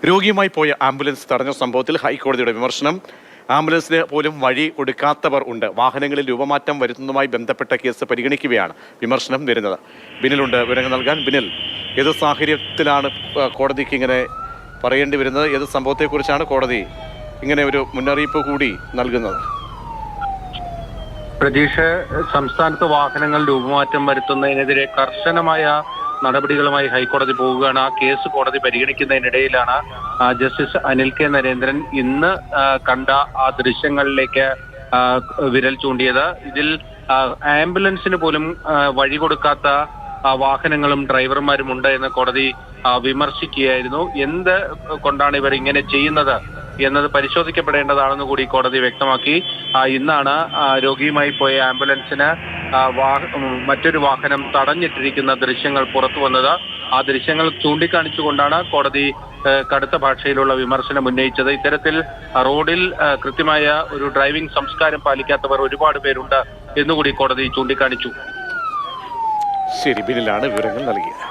രോഗിയുമായി പോയ ആംബുലൻസ് തടഞ്ഞ സംഭവത്തിൽ ഹൈക്കോടതിയുടെ വിമർശനം. ആംബുലൻസിന് പോലും വഴി കൊടുക്കാത്തവർ ഉണ്ട്. വാഹനങ്ങളിൽ രൂപമാറ്റം വരുത്തുന്നതുമായി ബന്ധപ്പെട്ട കേസ് പരിഗണിക്കുകയാണ് വിമർശനം വരുന്നത്. ബിനിലുണ്ട് വിവരങ്ങൾ നൽകാൻ. ബിനിൽ, ഏത് സാഹചര്യത്തിലാണ് കോടതിക്ക് ഇങ്ങനെ പറയേണ്ടി വരുന്നത്? ഏത് സംഭവത്തെക്കുറിച്ചാണ് കോടതി ഇങ്ങനെ ഒരു മുന്നറിയിപ്പ് കൂടി നൽകുന്നത്? പ്രതീക്ഷ, സംസ്ഥാനത്ത് വാഹനങ്ങൾ രൂപമാറ്റം വരുത്തുന്നതിനെതിരെ കർശനമായ നടപടികളുമായി ഹൈക്കോടതി പോവുകയാണ്. ആ കേസ് കോടതി പരിഗണിക്കുന്നതിനിടയിലാണ് ജസ്റ്റിസ് അനിൽ കെ നരേന്ദ്രൻ ഇന്ന് കണ്ട ആ ദൃശ്യങ്ങളിലേക്ക് വിരൽ ചൂണ്ടിയത്. ഇതിൽ ആംബുലൻസിന് പോലും വഴി കൊടുക്കാത്ത വാഹനങ്ങളും ഡ്രൈവർമാരും ഉണ്ട് എന്ന് കോടതി വിമർശിക്കുകയായിരുന്നു. എന്ത് കൊണ്ടാണ് ഇവർ ഇങ്ങനെ ചെയ്യുന്നത് എന്നത് പരിശോധിക്കപ്പെടേണ്ടതാണെന്ന് കൂടി കോടതി വ്യക്തമാക്കി. ഇന്നാണ് രോഗിയുമായി പോയ ആംബുലൻസിന് മറ്റൊരു വാഹനം തടഞ്ഞിട്ടിരിക്കുന്ന ദൃശ്യങ്ങൾ പുറത്തു വന്നത്. ആ ദൃശ്യങ്ങൾ ചൂണ്ടിക്കാണിച്ചുകൊണ്ടാണ് കോടതി കടുത്ത ഭാഷയിലുള്ള വിമർശനം ഉന്നയിച്ചത്. ഇത്തരത്തിൽ റോഡിൽ കൃത്യമായ ഒരു ഡ്രൈവിംഗ് സംസ്കാരം പാലിക്കാത്തവർ ഒരുപാട് പേരുണ്ട് എന്നുകൂടി കോടതി ചൂണ്ടിക്കാണിച്ചു. ശരി, ബിനിലാണ് വിവരങ്ങൾ നൽകിയത്.